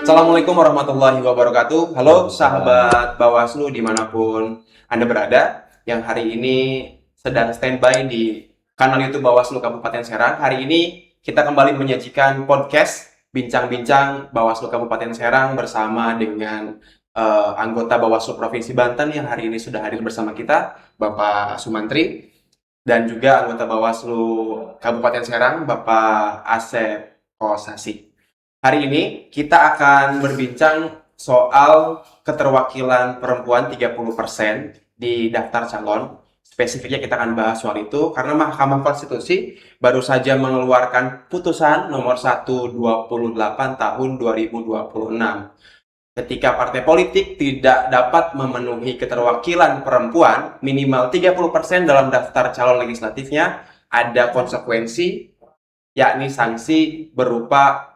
Assalamualaikum warahmatullahi wabarakatuh. Halo sahabat Bawaslu dimanapun Anda berada, yang hari ini sedang standby di kanal YouTube Bawaslu Kabupaten Serang. Hari ini kita kembali menyajikan podcast Bincang-Bincang Bawaslu Kabupaten Serang bersama dengan anggota Bawaslu Provinsi Banten yang hari ini sudah hadir bersama kita, Bapak Sumantri, dan juga anggota Bawaslu Kabupaten Serang, Bapak Asep Kosasi. Hari ini kita akan berbincang soal keterwakilan perempuan 30% di daftar calon. Spesifiknya kita akan bahas soal itu karena Mahkamah Konstitusi baru saja mengeluarkan putusan nomor 128 tahun 2026. Ketika partai politik tidak dapat memenuhi keterwakilan perempuan minimal 30% dalam daftar calon legislatifnya, ada konsekuensi, yakni sanksi berupa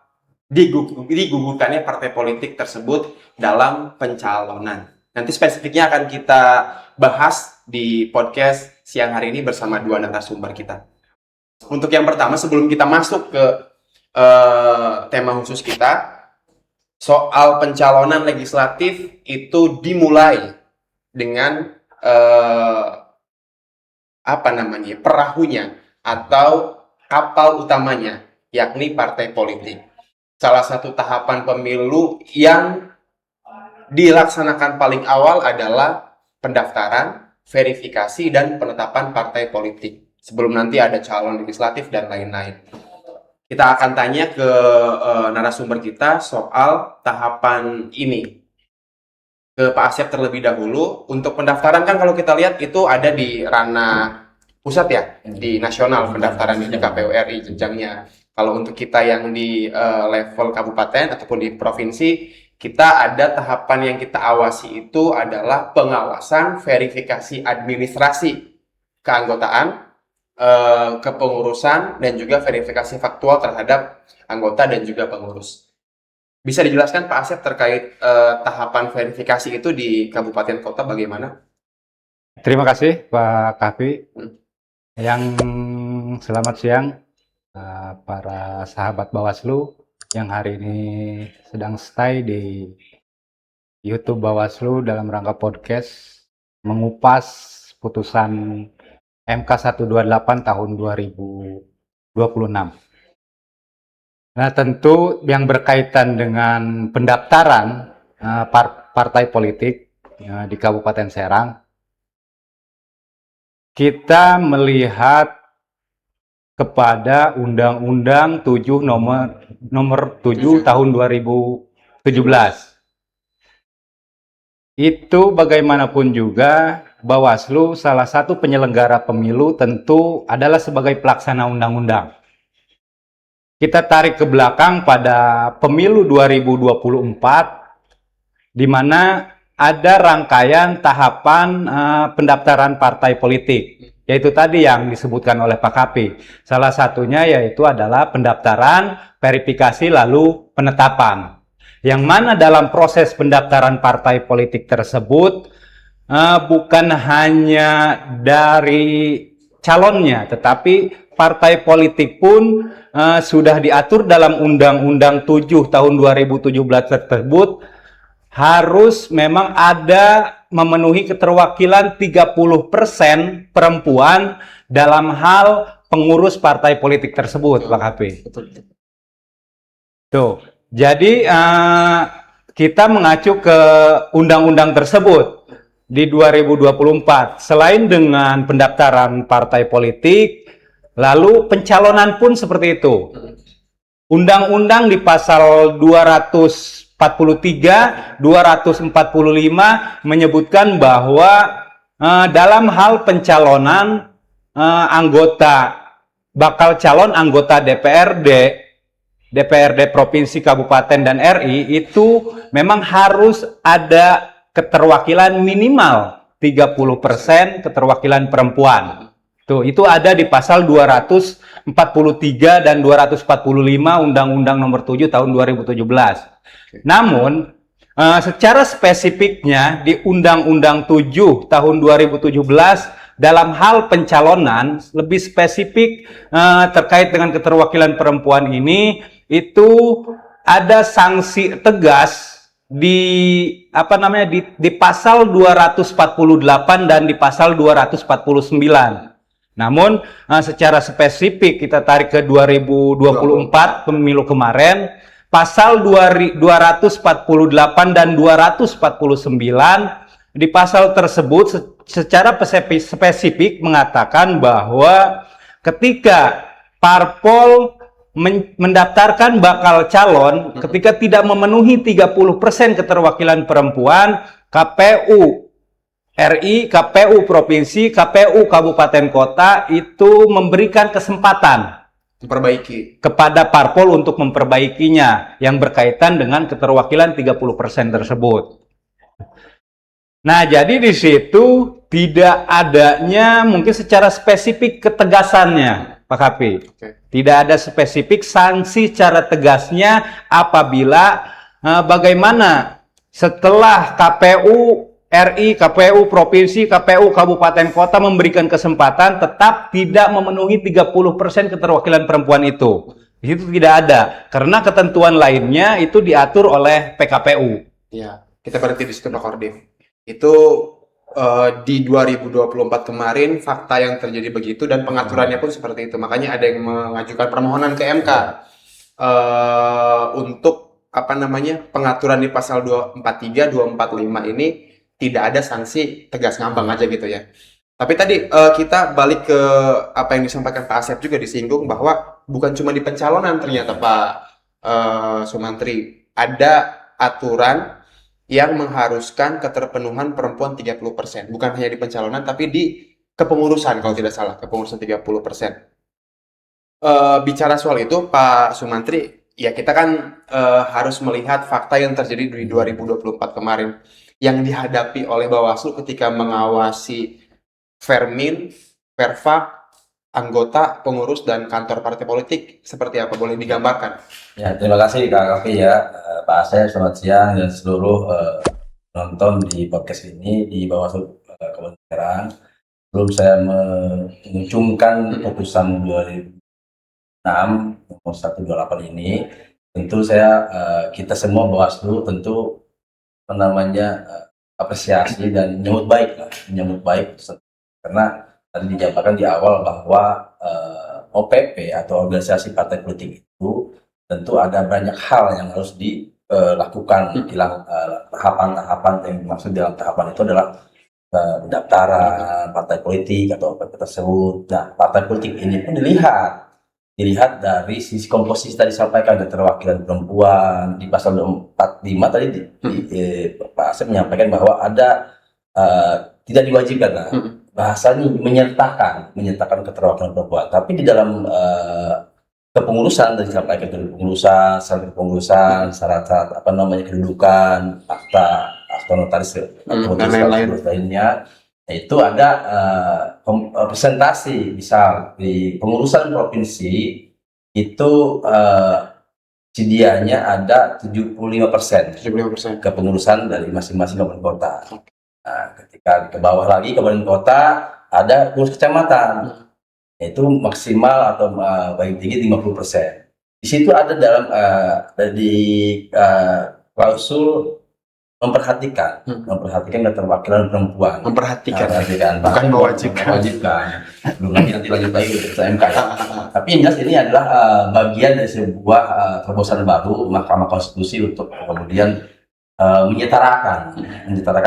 digugurkannya partai politik tersebut dalam pencalonan. Nanti spesifiknya akan kita bahas di podcast siang hari ini bersama dua narasumber kita. Untuk yang pertama, sebelum kita masuk ke tema khusus kita, soal pencalonan legislatif itu dimulai dengan perahunya atau kapal utamanya, yakni partai politik. Salah satu tahapan pemilu yang dilaksanakan paling awal adalah pendaftaran, verifikasi, dan penetapan partai politik. Sebelum nanti ada calon legislatif dan lain-lain. Kita akan tanya ke narasumber kita soal tahapan ini. Ke Pak Asep terlebih dahulu. Untuk pendaftaran kan kalau kita lihat itu ada di ranah pusat ya, di nasional pendaftaran di KPU RI jenjangnya. Kalau untuk kita yang di level kabupaten ataupun di provinsi, kita ada tahapan yang kita awasi itu adalah pengawasan verifikasi administrasi keanggotaan, kepengurusan, dan juga verifikasi faktual terhadap anggota dan juga pengurus. Bisa dijelaskan Pak Asep terkait tahapan verifikasi itu di kabupaten kota bagaimana? Terima kasih Pak Kavi. Yang selamat siang para sahabat Bawaslu yang hari ini sedang stay di YouTube Bawaslu dalam rangka podcast mengupas putusan MK 128 tahun 2026. Nah, tentu yang berkaitan dengan pendaftaran partai politik di Kabupaten Serang, kita melihat kepada Undang-Undang 7 nomor 7 tahun 2017. Itu bagaimanapun juga Bawaslu salah satu penyelenggara pemilu tentu adalah sebagai pelaksana undang-undang. Kita tarik ke belakang pada pemilu 2024 di mana ada rangkaian tahapan pendaftaran partai politik. Yaitu tadi yang disebutkan oleh Pak Kapi. Salah satunya yaitu adalah pendaftaran, verifikasi, lalu penetapan. Yang mana dalam proses pendaftaran partai politik tersebut, bukan hanya dari calonnya, tetapi partai politik pun sudah diatur dalam Undang-Undang 7 tahun 2017 tersebut, harus memang ada memenuhi keterwakilan 30% perempuan dalam hal pengurus partai politik tersebut, Pak Hapi. Tuh, jadi kita mengacu ke undang-undang tersebut di 2024. Selain dengan pendaftaran partai politik, lalu pencalonan pun seperti itu. Undang-undang di pasal 243, 245 menyebutkan bahwa dalam hal pencalonan bakal calon anggota DPRD Provinsi, Kabupaten, dan RI itu memang harus ada keterwakilan minimal 30% keterwakilan perempuan. Tuh, itu ada di pasal 243 dan 245 Undang-Undang Nomor 7 tahun 2017. Namun, secara spesifiknya di Undang-Undang 7 tahun 2017 dalam hal pencalonan lebih spesifik terkait dengan keterwakilan perempuan ini, itu ada sanksi tegas di pasal 248 dan di pasal 249. Namun secara spesifik kita tarik ke 2024 pemilu kemarin, pasal 248 dan 249 di pasal tersebut secara spesifik mengatakan bahwa ketika parpol mendaftarkan bakal calon ketika tidak memenuhi 30% keterwakilan perempuan, KPU RI, KPU Provinsi, KPU Kabupaten Kota itu memberikan kesempatan Memperbaiki. kepada parpol untuk memperbaikinya yang berkaitan dengan keterwakilan 30% tersebut. Nah, jadi di situ tidak adanya mungkin secara spesifik ketegasannya, Pak Kapi. Oke. Tidak ada spesifik sanksi secara tegasnya apabila bagaimana setelah KPU RI, KPU Provinsi, KPU Kabupaten Kota memberikan kesempatan tetap tidak memenuhi 30% keterwakilan perempuan itu. Di situ tidak ada, karena ketentuan lainnya itu diatur oleh PKPU. Ya, kita berhenti di situ Pak Kordif. Itu di 2024 kemarin fakta yang terjadi begitu dan pengaturannya pun seperti itu. Makanya ada yang mengajukan permohonan ke MK untuk pengaturan di pasal 243, 245 ini tidak ada sanksi tegas ngambang aja gitu ya. Tapi tadi kita balik ke apa yang disampaikan Pak Asep juga disinggung bahwa bukan cuma di pencalonan ternyata Pak Sumantri, ada aturan yang mengharuskan keterpenuhan perempuan 30%. Bukan hanya di pencalonan, tapi di kepengurusan kalau tidak salah, kepengurusan 30%. Bicara soal itu, Pak Sumantri, ya kita kan harus melihat fakta yang terjadi di 2024 kemarin yang dihadapi oleh Bawaslu ketika mengawasi Fermin, Perva, anggota, pengurus, dan kantor partai politik. Seperti apa? Boleh digambarkan? Ya, terima kasih Kak Kavi ya, Pak Asep, selamat siang dan seluruh penonton di podcast ini di Bawaslu Kabupaten Serang. Sebelum saya mengumumkan putusan 2006 nomor 128 ini, tentu kita semua Bawaslu tentu apresiasi dan menyambut baik karena tadi dijabarkan di awal bahwa OPP atau organisasi partai politik itu tentu ada banyak hal yang harus dilakukan dalam tahapan-tahapan yang dimaksud dalam tahapan itu adalah pendaftaran partai politik atau OPP tersebut. Nah, partai politik ini pun dilihat dari sisi komposisi tadi disampaikan keterwakilan perempuan di pasal 245 tadi Pak Asep menyampaikan bahwa ada tidak diwajibkan lah bahasanya menyertakan keterwakilan perempuan, tapi di dalam kepengurusan tadi disampaikan kepengurusan syarat-syarat kedudukan, akta notaris dan lainnya itu ada presentasi. Misal di pengurusan provinsi itu sedianya ada 75% kepengurusan dari masing-masing kabupaten kota. Nah, ketika ke bawah lagi kabupaten kota ada pengurus kecamatan, itu maksimal atau paling tinggi 50%. Di situ ada dalam klausul memperhatikan keterwakilan perempuan. Memperhatikan, bukan mewajibkan. Belum nanti lanjut lagi ke MK. Tapi yang jelas ini adalah bagian dari sebuah terobosan baru Mahkamah Konstitusi untuk kemudian menyetarakan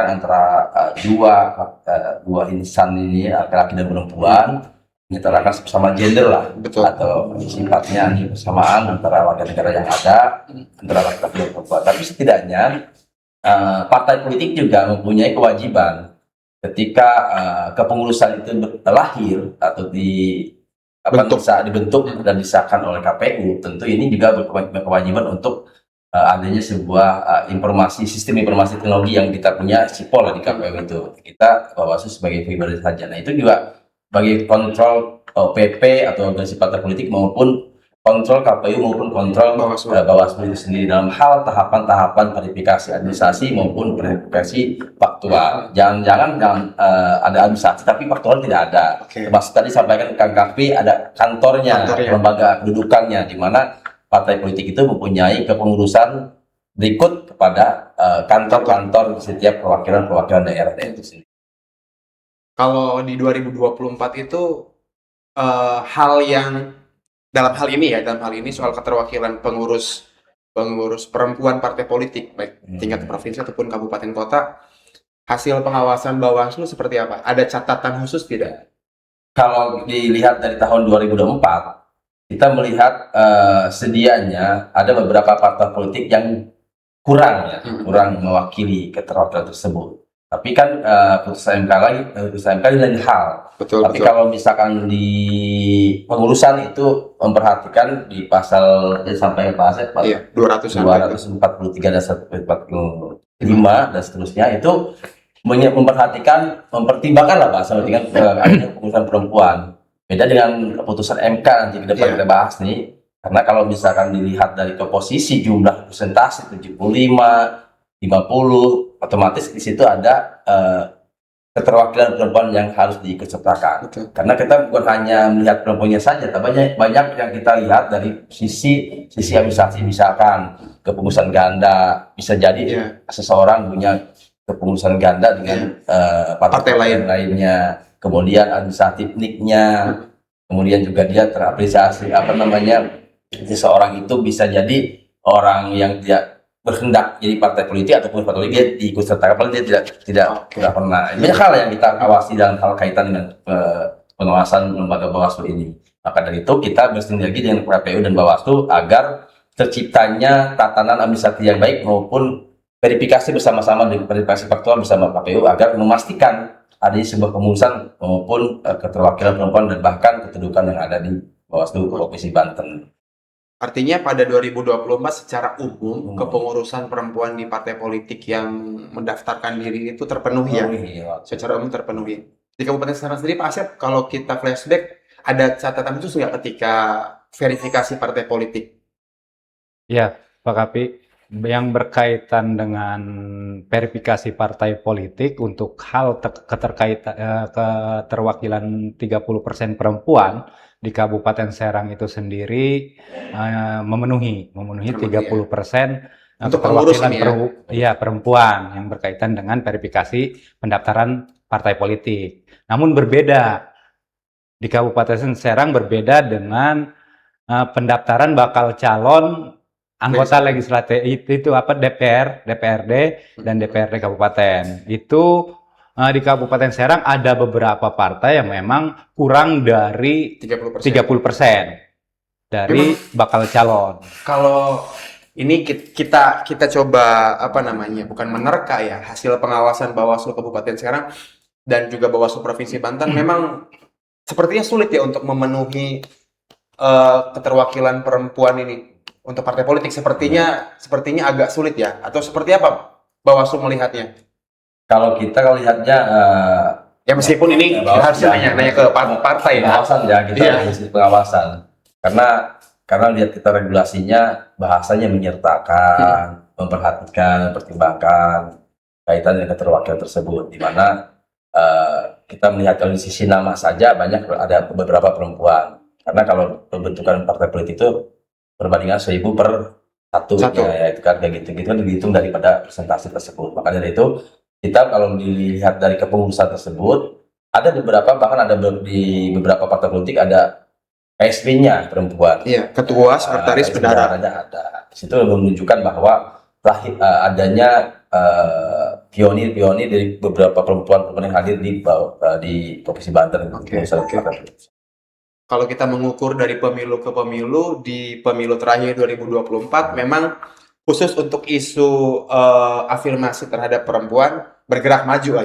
antara dua insan ini, laki-laki dan perempuan, menyetarakan sama gender lah. Betul. Atau sifatnya persamaan antara warga negara yang ada antara laki-laki dan perempuan. Tapi setidaknya partai politik juga mempunyai kewajiban ketika kepengurusan itu lahir atau dibentuk dan disahkan oleh KPU, tentu ini juga berkewajiban untuk adanya sebuah sistem informasi teknologi yang kita punya SIPOL di KPU itu. Kita Bawaslu sebagai pribadi saja. Nah, itu juga bagi kontrol PP atau organisasi partai politik maupun kontrol KPU maupun kontrol Bawaslu itu sendiri dalam hal tahapan-tahapan verifikasi administrasi maupun verifikasi faktual. Jangan ada administrasi tapi faktual tidak ada. Okay. Termasuk tadi sampaikan Kang Kavi ada kantornya, lembaga kedudukannya, di mana partai politik itu mempunyai kepengurusan berikut kepada kantor-kantor di setiap perwakilan daerah itu sendiri. Kalau di 2024 itu hal yang dalam hal ini soal keterwakilan pengurus perempuan partai politik baik tingkat provinsi ataupun kabupaten kota, hasil pengawasan Bawaslu seperti apa? Ada catatan khusus tidak? Kalau dilihat dari tahun 2024, kita melihat sedianya ada beberapa partai politik yang kurang mewakili keterwakilan tersebut. Tapi kan putusan MK ini lain hal. Tapi kalau misalkan di pengurusan itu memperhatikan di pasal sampai Pak Asep, 243 dan 145 dan seterusnya itu mempertimbangkan lah Pak sama dengan adanya pengurusan perempuan. Beda dengan keputusan MK nanti ke depan kita bahas nih. Karena kalau misalkan dilihat dari komposisi jumlah presentasi 75, 50, otomatis di situ ada keterwakilan perempuan yang harus diikutsertakan. Karena kita bukan hanya melihat perempuannya saja, tapi banyak yang kita lihat dari sisi administrasi, misalkan kepengurusan ganda, bisa jadi seseorang punya kepengurusan ganda dengan partai lainnya, kemudian administratif niknya, kemudian juga dia terapresiasi seseorang itu bisa jadi orang yang tidak berhendak jadi partai politik ataupun partai politik dia diikut sertakan, paling dia tidak pernah. Banyak hal yang kita awasi dalam hal kaitan dengan pengawasan lembaga Bawaslu ini. Maka dari itu kita bersinergi dengan KPU dan Bawaslu agar terciptanya tatanan administratif yang baik maupun verifikasi bersama-sama dengan verifikasi faktual bersama KPU agar memastikan adanya sebuah pengurusan maupun keterwakilan perempuan dan bahkan kedudukan yang ada di Bawaslu Provinsi Banten. Artinya pada 2024 secara umum kepengurusan perempuan di partai politik yang mendaftarkan diri itu terpenuhi secara umum terpenuhi. Di Kabupaten Serang sendiri Pak Asep, kalau kita flashback ada catatan khusus nggak ketika verifikasi partai politik? Ya Pak Kapi, yang berkaitan dengan verifikasi partai politik untuk hal keterwakilan 30% perempuan di Kabupaten Serang itu sendiri memenuhi 30% untuk keterwakilan perempuan yang berkaitan dengan verifikasi pendaftaran partai politik. Namun berbeda di Kabupaten Serang dengan pendaftaran bakal calon anggota legislatif itu DPRD dan DPRD kabupaten. Itu di Kabupaten Serang ada beberapa partai yang memang kurang dari 30% dari bakal calon. Kalau ini kita coba bukan menerka ya hasil pengawasan Bawaslu Kabupaten Serang dan juga Bawaslu Provinsi Banten memang sepertinya sulit ya untuk memenuhi keterwakilan perempuan ini untuk partai politik. Sepertinya agak sulit ya, atau seperti apa Bawaslu melihatnya? Kalau kita lihatnya ya meskipun ini harus nanya ke partai pengawasan pengawasan karena lihat kita regulasinya bahasanya menyertakan, memperhatikan, mempertimbangkan kaitan dengan keterwakilan tersebut, di mana kita melihat kalau di sisi nama saja banyak ada beberapa perempuan, karena kalau pembentukan partai politik itu perbandingan 1000 per 1. Ya itu kan kayak gitu kan dihitung daripada presentasi tersebut. Maka dari itu kita kalau dilihat dari kepengurusan tersebut ada beberapa, bahkan ada di beberapa partai politik ada KSB-nya perempuan. Iya, ketua, sekretaris, bendahara ada. Di situ menunjukkan bahwa adanya pionir dari beberapa perempuan yang hadir di Provinsi Banten. Kalau kita mengukur dari pemilu ke pemilu, di pemilu terakhir 2024 memang khusus untuk isu afirmasi terhadap perempuan bergerak maju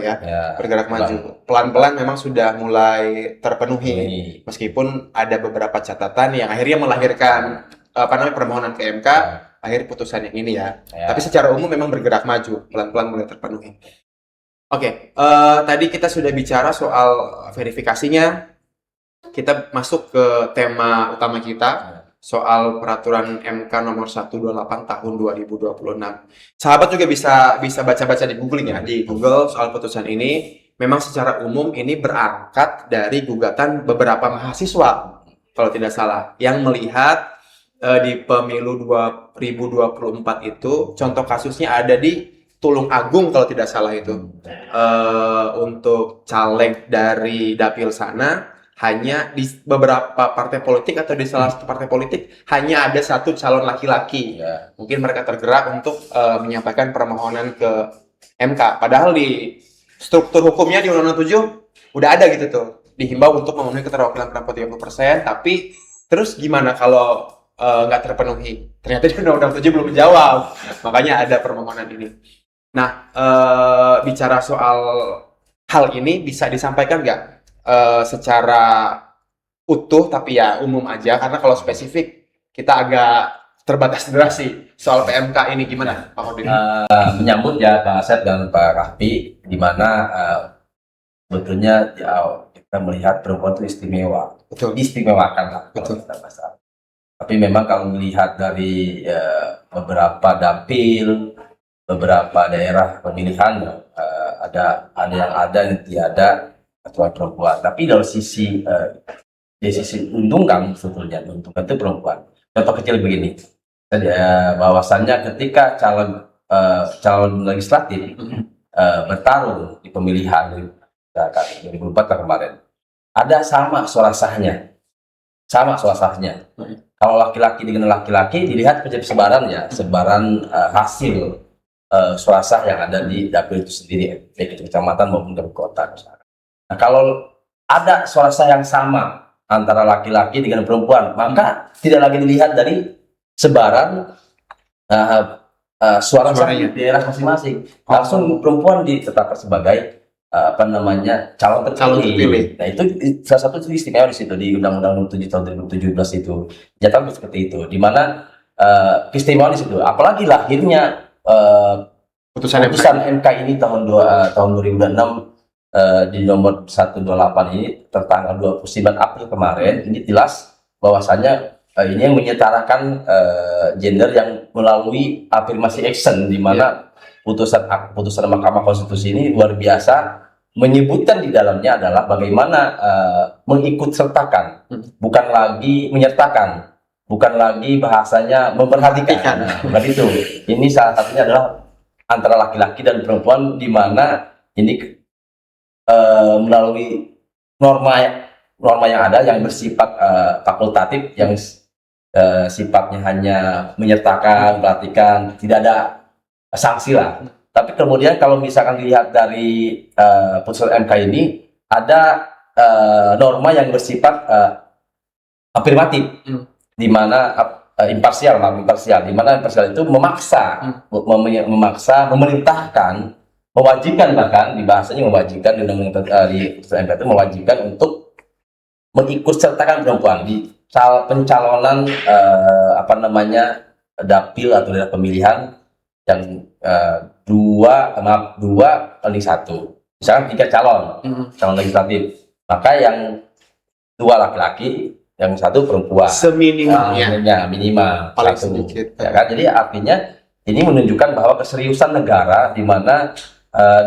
bergerak maju. Pelan-pelan memang sudah mulai terpenuhi. Meskipun ada beberapa catatan yang akhirnya melahirkan permohonan ke MK, akhir putusan yang ini ya. Tapi secara umum memang bergerak maju, pelan-pelan mulai terpenuhi. Oke, tadi kita sudah bicara soal verifikasinya. Kita masuk ke tema utama kita, soal peraturan MK nomor 128 tahun 2026. Sahabat juga bisa baca-baca di googling ya, di Google soal putusan ini. Memang secara umum ini berangkat dari gugatan beberapa mahasiswa, kalau tidak salah, yang melihat di pemilu 2024 itu contoh kasusnya ada di Tulung Agung kalau tidak salah itu. Untuk caleg dari dapil sana hanya di beberapa partai politik atau di salah satu partai politik hanya ada satu calon laki-laki. Ya. Mungkin mereka tergerak untuk menyampaikan permohonan ke MK. Padahal di struktur hukumnya di Undang-Undang 7 udah ada gitu tuh. Dihimbau untuk memenuhi keterwakilan perempuan 30%, tapi terus gimana kalau nggak terpenuhi? Ternyata di Undang-Undang 7 belum menjawab. Makanya ada permohonan ini. Nah, bicara soal hal ini bisa disampaikan nggak secara utuh tapi ya umum aja, karena kalau spesifik kita agak terbatas durasi soal PMK ini gimana Pak Hodin? Menyambut ya Pak Asep dan Pak Kahfi, di mana sebetulnya ya, kita melihat perempuan itu istimewa, Betul. diistimewakan lah kalau Betul. kita bahasa. Tapi memang kalau melihat dari beberapa dapil, beberapa daerah pemilihan, ada yang tiada ketua perempuan. Tapi dari sisi untungkan, sebetulnya untungkan itu perempuan. Contoh kecil begini, bahwasannya ketika calon legislatif bertarung di pemilihan 2004 kemarin, ada sama suara sahnya. Kalau laki-laki dengan laki-laki dilihat sebaran hasil suara sah yang ada di dapil itu sendiri, baik itu kecamatan maupun di kota. Nah, kalau ada suara sah yang sama antara laki-laki dengan perempuan, maka tidak lagi dilihat dari sebaran suara sah di daerah masing-masing. Langsung perempuan ditetapkan sebagai calon terpilih. Nah, itu salah satu istimewa di situ di Undang-Undang 7 tahun 2017 itu. Nyata seperti itu, di mana keistimewaan di situ. Apalagi lahirnya putusan MK ini tahun 2006 di nomor 128 ini tertanggal 29 April kemarin, ini jelas bahwasanya ini yang menyetarakan gender yang melalui afirmasi action, di mana putusan Mahkamah Konstitusi ini luar biasa, menyebutkan di dalamnya adalah bagaimana mengikut sertakan, bukan lagi menyertakan, bukan lagi bahasanya memperhatikan. Nah, itu. Ini salah satunya adalah antara laki-laki dan perempuan, di mana ini melalui norma yang ada yang bersifat fakultatif, yang sifatnya hanya menyertakan, perhatikan, tidak ada sanksi lah. Tapi kemudian kalau misalkan dilihat dari putusan MK ini, ada norma yang bersifat afirmatif, di mana imparsial, di mana imparsial itu memaksa, memerintahkan, mewajibkan, bahkan di bahasanya mewajibkan, di putusan MK itu mewajibkan untuk mengikut sertakan perempuan di pencalonan dapil atau daerah pemilihan yang dua banding satu. Misalkan 3 calon legislatif, maka yang 2 laki-laki, yang 1 perempuan. Seminimumnya. Minimal paling 1. sedikit. Ya kan? Jadi artinya ini menunjukkan bahwa keseriusan negara, di mana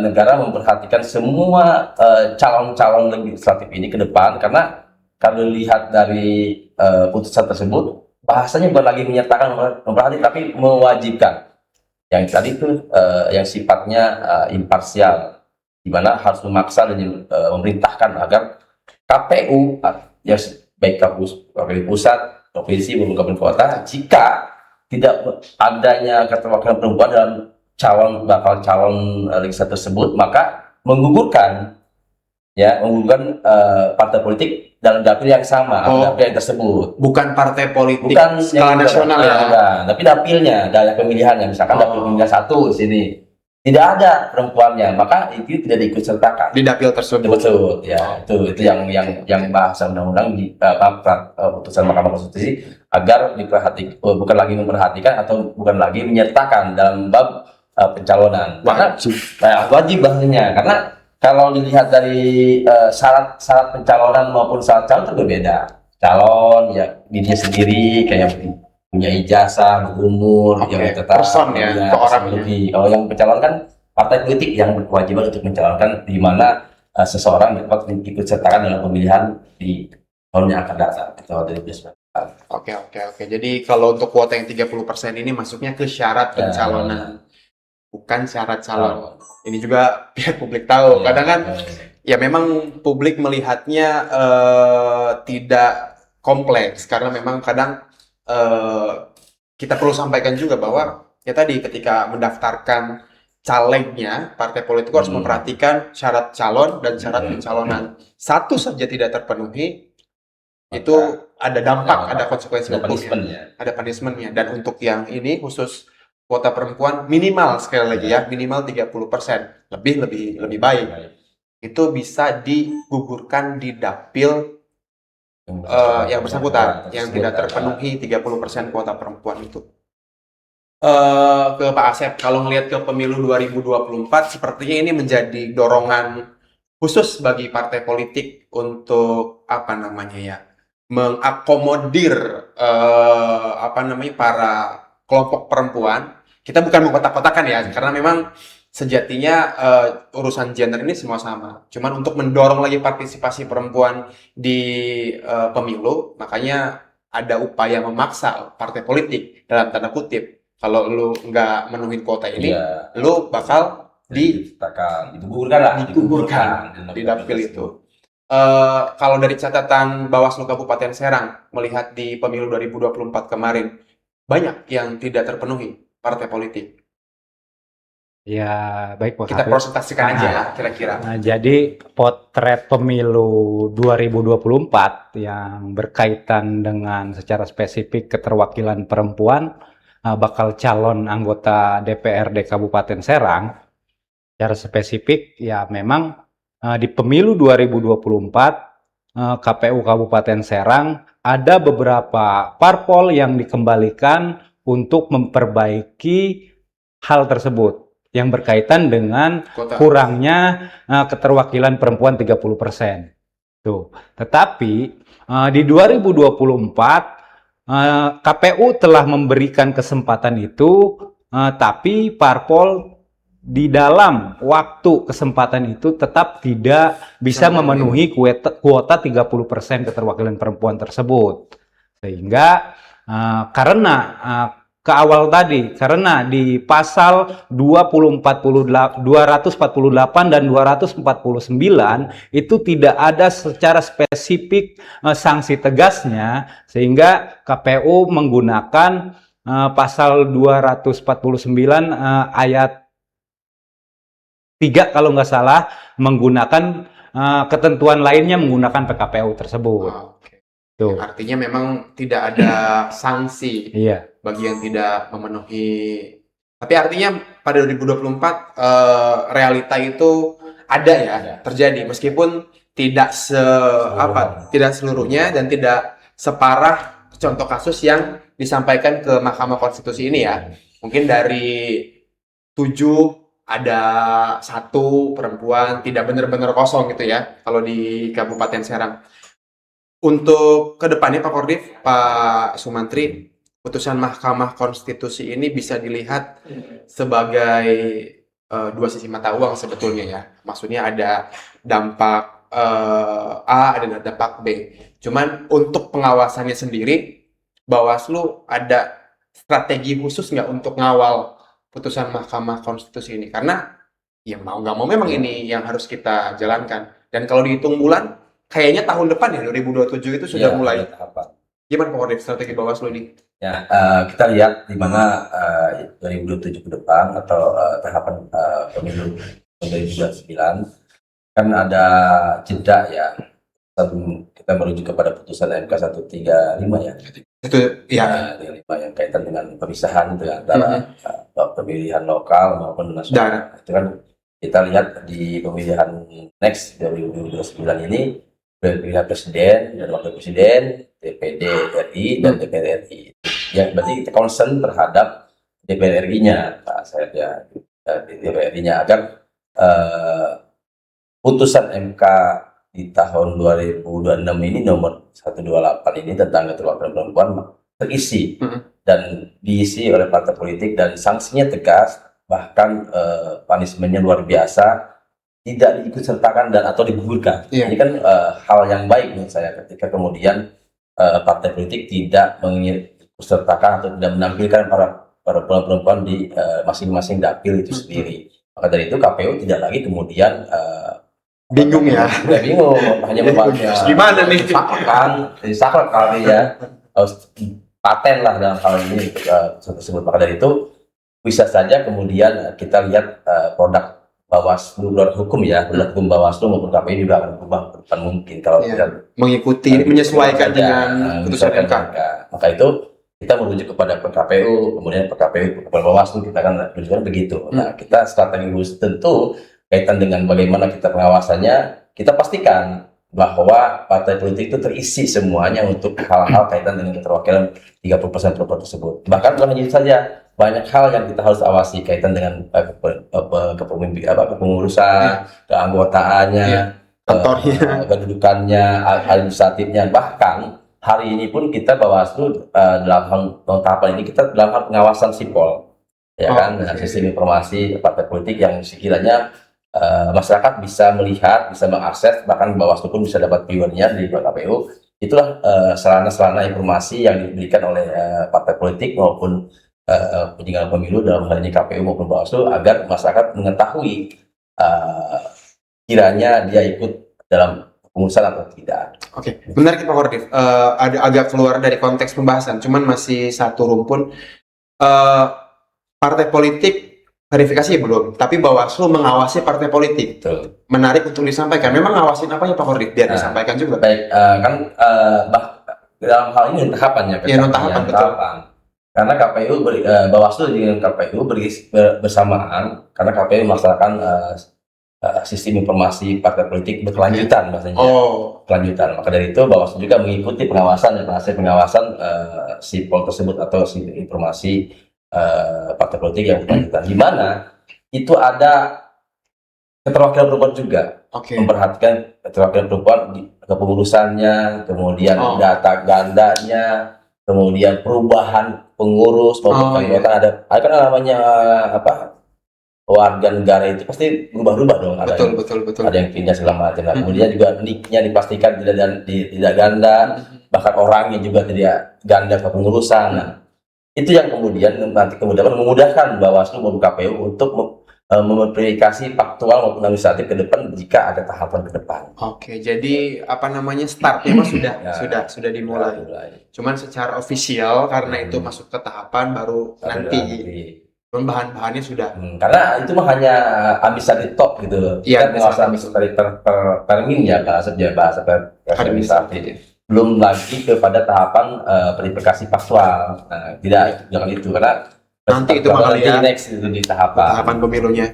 negara memperhatikan semua calon-calon legislatif ini ke depan, karena kalau dilihat dari putusan tersebut, bahasanya bukan lagi menyertakan, memperhatikan, tapi mewajibkan. Yang tadi itu yang sifatnya imparsial, di mana harus memaksa dan memerintahkan agar KPU, ya baik KPU pusat, provinsi maupun kabupaten kota, jika tidak adanya keterwakilan perempuan dalam bakal calon legislatif tersebut, maka menggugurkan partai politik dalam dapil yang sama, dapil yang tersebut. Bukan partai politik, bukan skala nasional ya. Tapi dapilnya, daerah pemilihannya, misalkan dapil pemilihan 1 di sini tidak ada perempuannya, maka itu tidak diikut sertakan di dapil tersebut. Betul, ya itu yang bahasa undang-undang di putusan Mahkamah Konstitusi, agar bukan lagi memperhatikan atau bukan lagi menyertakan dalam bab pencalonan. Karena wajib bahasanya, karena kalau dilihat dari syarat pencalonan maupun syarat calon itu berbeda. Calon ya dirinya sendiri, kayak punya ijazah, berumur, yang tetap person ya, ke orang lebih. Kalau yang pencalon kan partai politik yang berkewajiban untuk mencalonkan, di mana seseorang dapat ikut sertakan dalam pemilihan di tahun yang akan datang, tahun 2019. Oke. Jadi kalau untuk kuota yang 30% ini masuknya ke syarat pencalonan, bukan syarat calon. Ini juga biar publik tahu. Kadang kan ya memang publik melihatnya tidak kompleks karena memang kadang kita perlu sampaikan juga bahwa ya tadi ketika mendaftarkan calegnya, partai politik harus memperhatikan syarat calon dan syarat pencalonan. Satu saja tidak terpenuhi, itu ada dampak, ada konsekuensi hukumnya, ada punishment-nya. Dan untuk yang ini khusus kuota perempuan minimal, sekali lagi ya, minimal 30%, lebih baik. Itu bisa digugurkan di dapil yang bersangkutan, yang tidak terpenuhi 30% kuota perempuan itu. Ke Pak Asep, kalau ngelihat ke pemilu 2024, sepertinya ini menjadi dorongan khusus bagi partai politik untuk apa namanya ya, mengakomodir para kelompok perempuan. Kita bukan mengkotak-kotakan ya, karena memang sejatinya urusan gender ini semua sama. Cuman untuk mendorong lagi partisipasi perempuan di pemilu, makanya ada upaya memaksa partai politik dalam tanda kutip. Kalau lu nggak menuhin kuota ini, lu bakal digugurkan di dapil itu. Kalau dari catatan Bawaslu Kabupaten Serang melihat di pemilu 2024 kemarin banyak yang tidak terpenuhi partai politik. Ya, baik Pak. Kita presentasikan aja ya kira-kira. Nah, jadi potret pemilu 2024 yang berkaitan dengan secara spesifik keterwakilan perempuan bakal calon anggota DPRD Kabupaten Serang. Secara spesifik ya memang di pemilu 2024 KPU Kabupaten Serang ada beberapa parpol yang dikembalikan untuk memperbaiki hal tersebut yang berkaitan dengan kurangnya keterwakilan perempuan 30%. Tuh. Tetapi di 2024 KPU telah memberikan kesempatan itu, tapi parpol di dalam waktu kesempatan itu tetap tidak bisa memenuhi kuota 30% keterwakilan perempuan tersebut. Sehingga karena di pasal 248 dan 249 itu tidak ada secara spesifik sanksi tegasnya, sehingga KPU menggunakan pasal 249 ayat 3 kalau nggak salah, menggunakan ketentuan lainnya menggunakan PKPU tersebut. Tuh. Artinya memang tidak ada sanksi bagi yang tidak memenuhi. Tapi artinya pada 2024 realita itu ada ya, terjadi meskipun tidak tidak seluruhnya dan tidak separah contoh kasus yang disampaikan ke Mahkamah Konstitusi ini ya. Mungkin dari 7 ada 1 perempuan, tidak benar-benar kosong gitu ya kalau di Kabupaten Serang. Untuk kedepannya Pak Kordif, Pak Sumantri, putusan Mahkamah Konstitusi ini bisa dilihat sebagai dua sisi mata uang sebetulnya ya. Maksudnya ada dampak A, ada dampak B. Cuman untuk pengawasannya sendiri, Bawaslu ada strategi khusus nggak untuk ngawal putusan Mahkamah Konstitusi ini? Karena ya mau nggak mau memang ini yang harus kita jalankan. Dan kalau dihitung bulan, kayaknya tahun depan ya 2027 itu sudah mulai. Gimana Pak Kordif strategi Bawaslu ini? Ya, kita lihat di mana 2027 ke depan atau tahapan pemilu 2029 kan ada jeda ya. Kita merujuk kepada putusan MK 135 ya. Itu ya. Yang kaitan dengan pemisahan antara pemilihan lokal maupun nasional. Itu kan kita lihat di pemilihan next 2029 ini pemilihan presiden dan wakil presiden, DPD RI dan DPR RI. Ya berarti kita concern terhadap DPR RI-nya, Pak Asep ya, DPR RI-nya agar putusan MK di tahun 2026 ini nomor 128 ini tentang keterwakilan perempuan terisi dan diisi oleh partai politik dan sanksinya tegas, bahkan punishment-nya luar biasa, tidak diikut sertakan dan atau digugurkan. Ini kan hal yang baik menurut saya ketika kemudian partai politik tidak mengikutsertakan atau tidak menampilkan para perempuan di masing-masing dapil itu sendiri. Maka dari itu KPU tidak lagi kemudian Bingung ya. Nggak bingung, hanya membaca. Gimana nih? Saklek kali ya, harus paten lah dalam hal ini tersebut. Maka dari itu bisa saja kemudian kita lihat produk Bawaslu, produk hukum ya, produk hukum Bawaslu maupun KPU juga akan berubah ke depan mungkin kalau Iya. tidak Mengikuti, menyesuaikan dengan putusan MK. Maka itu kita merujuk kepada PKPU, kemudian PKPU kepada Bawaslu, kita akan menunjukkan begitu. Nah, kita strategi khusus tentu kaitan dengan bagaimana kita pengawasannya, kita pastikan bahwa partai politik itu terisi semuanya untuk hal-hal kaitan dengan keterwakilan 30% perempuan tersebut. Bahkan bukan hanya itu saja, banyak hal yang kita harus awasi kaitan dengan kepengurusan, keanggotaannya, kantornya, kedudukannya, administratifnya. Bahkan hari ini pun kita Bawaslu dalam hal tahapan ini kita dalam hal pengawasan sipol, ya kan, sistem informasi partai politik yang sekiranya masyarakat bisa melihat, bisa mengakses, bahkan Bawaslu pun bisa dapat viewernya di KPU. Itulah sarana-sarana informasi yang diberikan oleh partai politik maupun penyelenggara pemilu dalam hal ini KPU maupun Bawaslu agar masyarakat mengetahui kiranya dia ikut dalam pengurusan atau tidak. Oke, menarik Pak Kordif. Ada agak keluar dari konteks pembahasan, cuman masih satu rumpun. Partai politik verifikasi belum, tapi Bawaslu mengawasi partai politik. Betul. Menarik untuk disampaikan. Memang ngawasin apa ya Pak Kordif? Biar disampaikan juga. Baik, dalam hal ini tahapannya. Iya, tahapan betul. Karena KPU Bawaslu dengan KPU bersamaan, karena KPU melaksanakan sistem informasi partai politik berkelanjutan, maksudnya. Kelanjutan. Maka dari itu Bawaslu juga mengikuti pengawasan dan hasil pengawasan sipol tersebut atau sistem informasi partai politik yang berkelanjutan, di mana itu ada keterwakilan perempuan juga. Memperhatikan keterwakilan perempuan di kepengurusannya, kemudian data gandanya, kemudian perubahan pengurus maupun anggota. Ada kan namanya warga negara itu pasti berubah-ubah dong. Betul. Ada yang pindah segala macam. Kemudian juga nicknya dipastikan tidak ganda, bahkan orangnya juga tidak ganda kepengurusan. Itu yang kemudian memudahkan Bawaslu maupun KPU untuk memverifikasi faktual maupun administratif ke depan jika ada tahapan ke depan. Jadi startnya sudah dimulai. Cuman secara ofisial karena itu masuk ke tahapan baru nanti. Bahan-bahannya sudah. Karena itu mah hanya administratif top gitu. Iya, pengawasan administratif termin ya bahasa administratif. Belum lagi kepada tahapan verifikasi faktual. Nah, jangan itu karena nanti itu bakal next itu di tahapan pemilunya.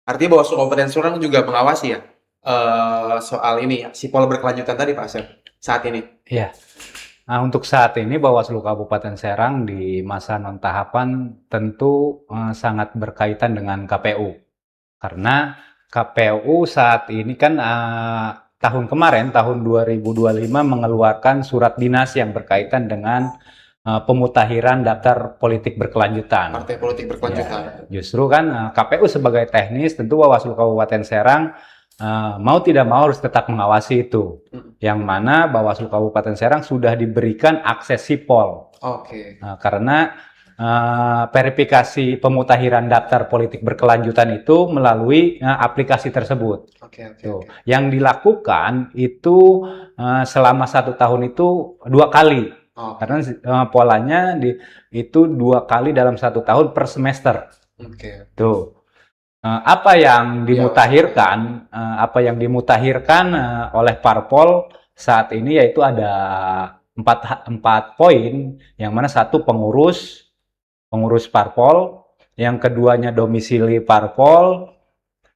Artinya Bawaslu Kabupaten Serang juga mengawasi ya soal ini ya, sipol berkelanjutan tadi Pak Asep saat ini. Iya. Nah, untuk saat ini Bawaslu Kabupaten Serang di masa non tahapan tentu sangat berkaitan dengan KPU. Karena KPU saat ini kan tahun kemarin, tahun 2025 mengeluarkan surat dinas yang berkaitan dengan pemutakhiran daftar politik berkelanjutan. Partai politik berkelanjutan. Ya, justru kan KPU sebagai teknis, tentu Bawaslu Kabupaten Serang mau tidak mau harus tetap mengawasi itu. Yang mana Bawaslu Kabupaten Serang sudah diberikan akses sipol. Karena verifikasi pemutakhiran daftar politik berkelanjutan itu melalui aplikasi tersebut. Yang dilakukan itu selama 1 tahun itu 2 kali. Karena polanya itu 2 kali dalam 1 tahun per semester. Tuh. Apa yang dimutakhirkan? Apa yang dimutakhirkan oleh parpol saat ini yaitu ada 4 poin, yang mana 1 pengurus parpol, yang keduanya domisili parpol,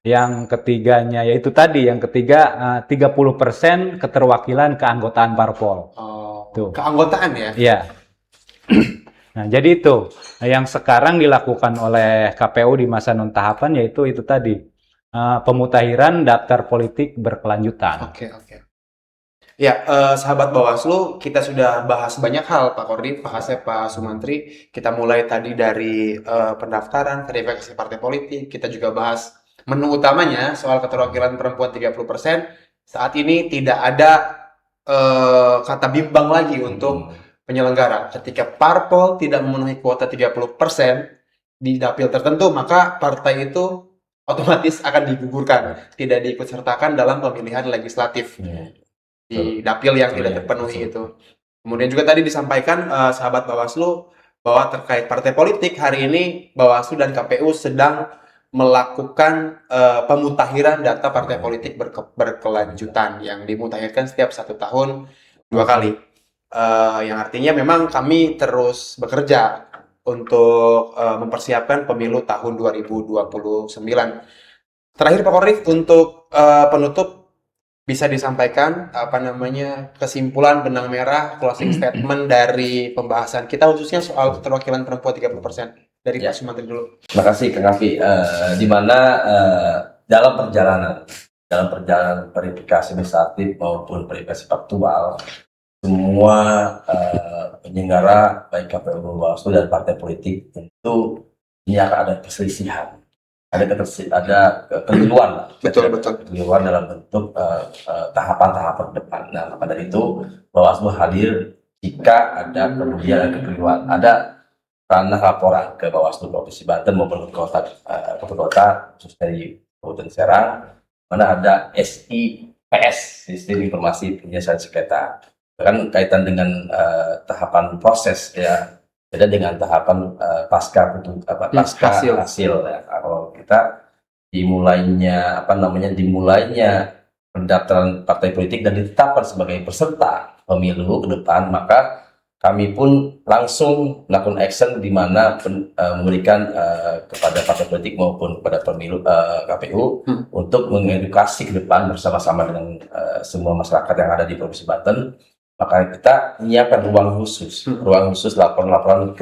yang ketiganya yaitu tadi, yang ketiga 30% keterwakilan keanggotaan parpol. Tuh. Keanggotaan ya? Iya. Nah, jadi itu yang sekarang dilakukan oleh KPU di masa non tahapan yaitu itu tadi pemutakhiran daftar politik berkelanjutan. Ya, sahabat Bawaslu, kita sudah bahas banyak hal, Pak Kordif, Pak Asep, Pak Sumantri. Kita mulai tadi dari pendaftaran, verifikasi partai politik. Kita juga bahas menu utamanya soal keterwakilan perempuan 30%. Saat ini tidak ada kata bimbang lagi untuk penyelenggara. Ketika parpol tidak memenuhi kuota 30% di dapil tertentu, maka partai itu otomatis akan digugurkan, tidak diikutsertakan dalam pemilihan legislatif di dapil yang tidak terpenuhi itu. Kemudian juga tadi disampaikan sahabat Bawaslu bahwa terkait partai politik, hari ini Bawaslu dan KPU sedang melakukan pemutahiran data partai politik berkelanjutan yang dimutakhirkan setiap 1 tahun 2 kali. Yang artinya memang kami terus bekerja untuk mempersiapkan pemilu tahun 2029. Terakhir Pak Korif, untuk penutup bisa disampaikan kesimpulan benang merah closing statement dari pembahasan kita khususnya soal keterwakilan perempuan 30% dari Pak Sumantri dulu. Terima kasih Kang Afi. Di mana dalam perjalanan verifikasi administratif maupun verifikasi faktual, semua penyelenggara baik KPU, Bawaslu dan partai politik tentu ini akan ada perselisihan, ada kekeliruan, kekeliruan dalam bentuk tahapan-tahapan depan. Nah, pada itu Bawaslu hadir jika ada kemudian kekeliruan, ada ranah laporan ke Bawaslu Provinsi Banten maupun ke kota khusus dari Kabupaten Serang, mana ada SIPS, Sistem Informasi Penyelesaian Sengketa. Kan kaitan dengan tahapan proses ya, beda dengan tahapan pasca hasil ya. Kalau kita dimulainya pendaftaran partai politik dan ditetapkan sebagai peserta pemilu ke depan, maka kami pun langsung melakukan action di mana memberikan kepada partai politik maupun kepada pemilu KPU untuk mengedukasi ke depan bersama-sama dengan semua masyarakat yang ada di Provinsi Banten. Maka kita menyiapkan ruang khusus laporan-laporan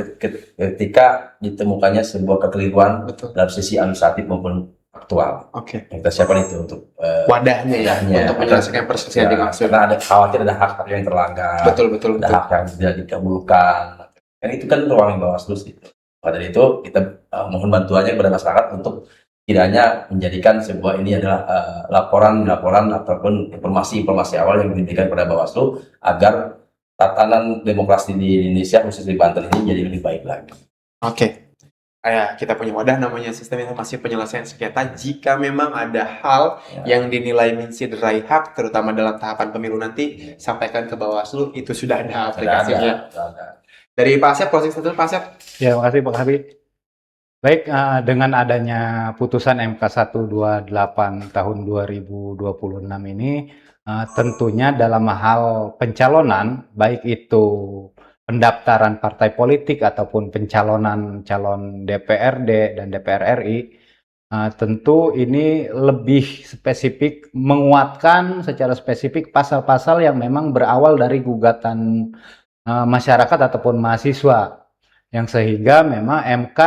ketika ditemukannya sebuah kekeliruan dalam sisi administratif maupun faktual. Oke. Kita siapkan itu untuk wadahnya untuk menyelesaikan perselisihan dimaksud. Karena ada khawatir ada hak yang terlanggar, betul. ada hak yang tidak dikabulkan. Kan itu kan ruang Bawaslu itu. Pada itu kita mohon bantuannya kepada masyarakat untuk tidak hanya menjadikan sebuah ini adalah laporan ataupun informasi awal yang diberikan kepada Bawaslu agar tatanan demokrasi di Indonesia khusus di Banten ini jadi lebih baik lagi. Oke. Kita punya wadah namanya Sistem Informasi Penyelesaian Sengketa. Jika memang ada hal yang dinilai mencidrai hak, terutama dalam tahapan pemilu nanti, sampaikan ke Bawaslu, itu sudah ada aplikasinya. Ada. Dari Pak Asep, closing statement Pak Asep. Ya, terima kasih Pak Habib. Baik, dengan adanya putusan MK 128 tahun 2026 ini, tentunya dalam hal pencalonan, baik itu pendaftaran partai politik ataupun pencalonan calon DPRD dan DPR RI, tentu ini lebih spesifik, menguatkan secara spesifik pasal-pasal yang memang berawal dari gugatan masyarakat ataupun mahasiswa, yang sehingga memang MK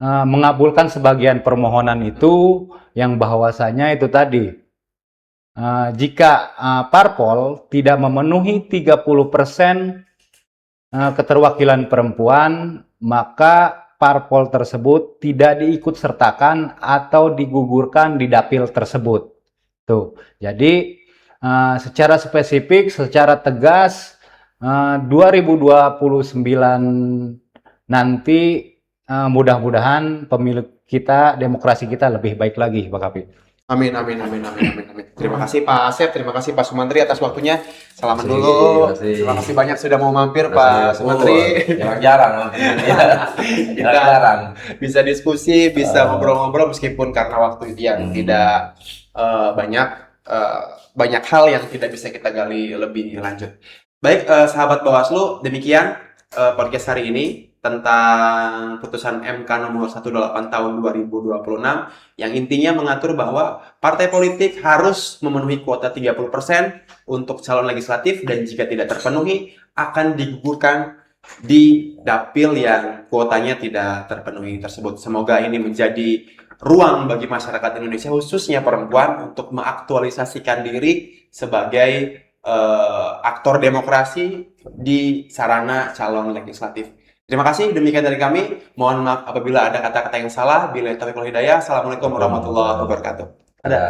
mengabulkan sebagian permohonan itu, yang bahwasanya itu tadi jika parpol tidak memenuhi 30% keterwakilan perempuan, maka parpol tersebut tidak diikut sertakan atau digugurkan di dapil tersebut. Tuh. Jadi secara spesifik, secara tegas 2029 nanti mudah-mudahan pemilu kita, demokrasi kita lebih baik lagi, Pak Kapi. Amin. Terima kasih Pak Asep, terima kasih Pak Sumantri atas waktunya. Salaman dulu. Terima kasih banyak sudah mau mampir Pak Sumantri. Jarang. Bisa diskusi, bisa ngobrol-ngobrol meskipun karena waktu yang tidak banyak hal yang tidak bisa kita gali lebih lanjut. Baik, sahabat Bawaslu, demikian podcast hari ini tentang putusan MK nomor 128 tahun 2026 yang intinya mengatur bahwa partai politik harus memenuhi kuota 30% untuk calon legislatif, dan jika tidak terpenuhi akan digugurkan di dapil yang kuotanya tidak terpenuhi tersebut. Semoga ini menjadi ruang bagi masyarakat Indonesia khususnya perempuan untuk mengaktualisasikan diri sebagai aktor demokrasi di sarana calon legislatif. Terima kasih, demikian dari kami. Mohon maaf apabila ada kata-kata yang salah. Billahi taufiq wal hidayah. Assalamualaikum warahmatullahi wabarakatuh. Ada.